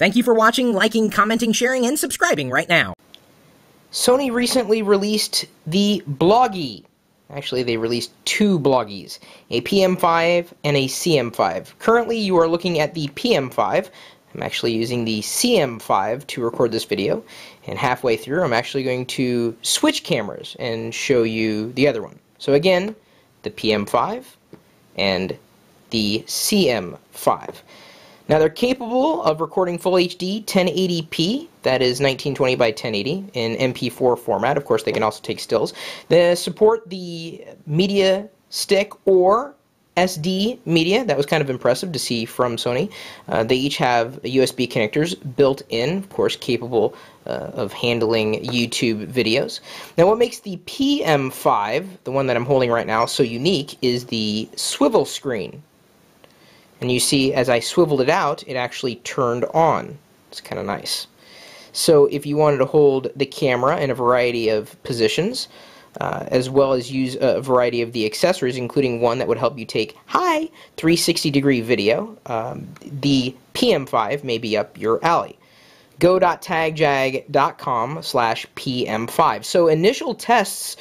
Thank you for watching, liking, commenting, sharing, and subscribing right now. Sony recently released the Bloggie. Actually, they released two Bloggies, a PM5 and a CM5. Currently, you are looking at the PM5. I'm actually using the CM5 to record this video, and halfway through, I'm actually going to switch cameras and show you the other one. So again, the PM5 and the CM5. Now they're capable of recording full HD 1080p, that is 1920 by 1080 in MP4 format. Of course, they can also take stills. They support the media stick or SD media. That was kind of impressive to see from Sony. They each have USB connectors built in, of course, capable of handling YouTube videos. Now what makes the PM5, the one that I'm holding right now, so unique is the swivel screen. And you see, as I swiveled it out, it actually turned on. It's kind of nice. So if you wanted to hold the camera in a variety of positions, as well as use a variety of the accessories, including one that would help you take high 360-degree video, the PM5 may be up your alley. go.tagjag.com/PM5. So initial tests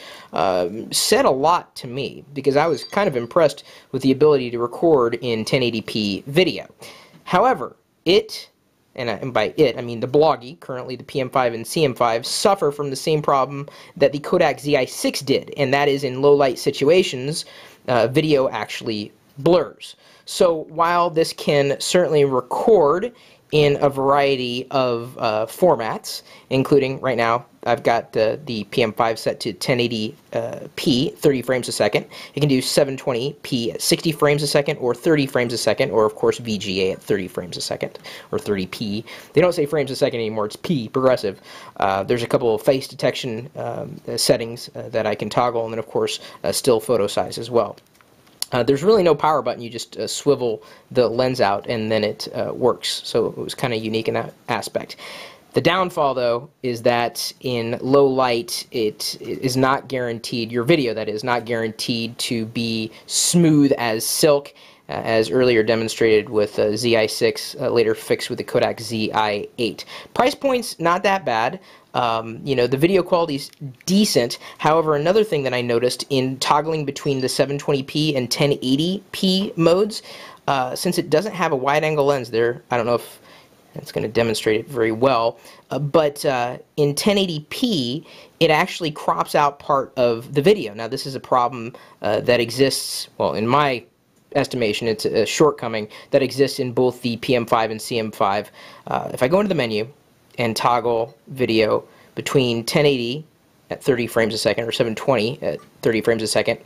said a lot to me, because I was kind of impressed with the ability to record in 1080p video. However, and by it I mean the Bloggie, currently the PM5 and CM5, suffer from the same problem that the Kodak ZI6 did, and that is in low light situations, video actually blurs. So while this can certainly record in a variety of formats, including, right now, I've got the PM5 set to 1080p, 30 frames a second. It can do 720p at 60 frames a second, or 30 frames a second, or of course VGA at 30 frames a second, or 30p. They don't say frames a second anymore, it's P, progressive. There's a couple of face detection settings that I can toggle, and then of course still photo size as well. There's really no power button. You just swivel the lens out and then it works. So it was kind of unique in that aspect. The downfall, though, is that in low light, it is not guaranteed, your video, that is, not guaranteed to be smooth as silk, as earlier demonstrated with ZI6, later fixed with the Kodak ZI8. Price point's not that bad. You know, the video quality's decent. However, another thing that I noticed in toggling between the 720p and 1080p modes, since it doesn't have a wide-angle lens there, I don't know if it's going to demonstrate it very well, but in 1080p, it actually crops out part of the video. Now, this is a problem that exists, well, in my estimation, it's a shortcoming that exists in both the PM5 and CM5. If I go into the menu and toggle video between 1080 at 30 frames a second or 720 at 30 frames a second,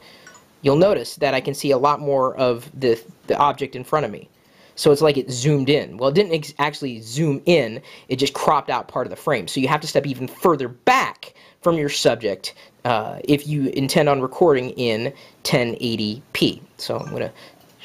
you'll notice that I can see a lot more of the object in front of me. So it's like it zoomed in. Well, it didn't actually zoom in, it just cropped out part of the frame. So you have to step even further back from your subject if you intend on recording in 1080p. So I'm going to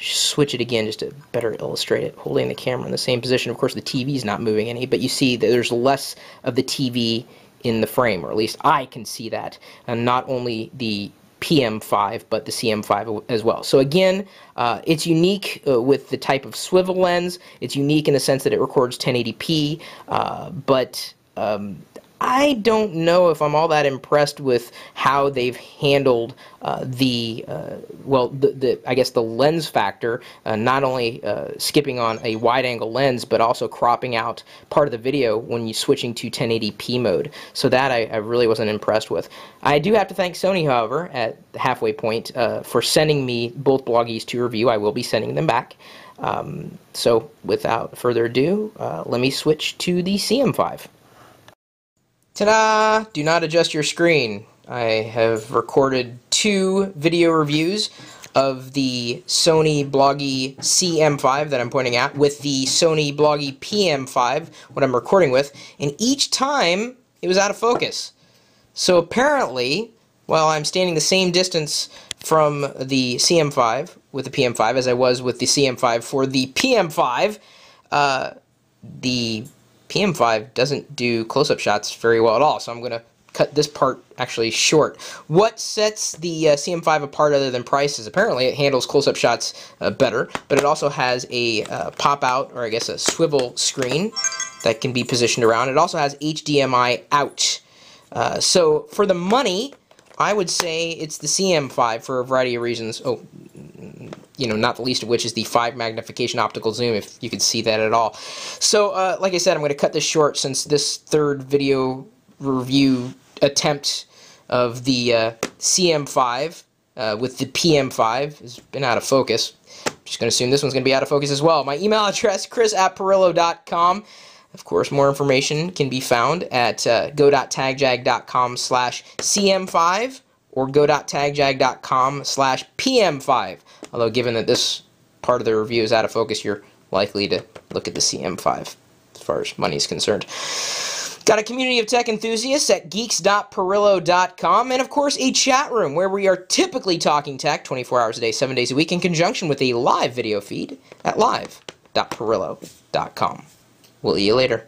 switch it again just to better illustrate it, holding the camera in the same position. Of course, the TV is not moving any, but you see that there's less of the TV in the frame, or at least I can see that, and not only the PM5 but the CM5 as well. So again, it's unique with the type of swivel lens. It's unique in the sense that it records 1080p, but I don't know if I'm all that impressed with how they've handled I guess the lens factor, not only skipping on a wide-angle lens, but also cropping out part of the video when you're switching to 1080p mode. So that I really wasn't impressed with. I do have to thank Sony, however, at the halfway point, for sending me both Bloggies to review. I will be sending them back. So without further ado, let me switch to the CM5. Ta-da! Do not adjust your screen. I have recorded two video reviews of the Sony Bloggie CM5 that I'm pointing at with the Sony Bloggie PM5, what I'm recording with, and each time it was out of focus. So apparently, while I'm standing the same distance from the CM5 with the PM5 as I was with the CM5 for the PM5, the PM5 doesn't do close-up shots very well at all, so I'm going to cut this part actually short. What sets the CM5 apart other than price is apparently it handles close-up shots better, but it also has a pop-out, or I guess a swivel screen that can be positioned around. It also has HDMI out. So for the money, I would say it's the CM5 for a variety of reasons. Oh, you know, not the least of which is the 5 magnification optical zoom, if you could see that at all. So, like I said, I'm going to cut this short since this third video review attempt of the CM5 with the PM5 has been out of focus. I'm just going to assume this one's going to be out of focus as well. My email address, chris@pirillo.com. Of course, more information can be found at go.tagjag.com/CM5 or go.tagjag.com/PM5. Although, given that this part of the review is out of focus, you're likely to look at the CM5 as far as money is concerned. Got a community of tech enthusiasts at geeks.pirillo.com, and of course a chat room where we are typically talking tech 24 hours a day, 7 days a week, in conjunction with a live video feed at live.pirillo.com. We'll see you later.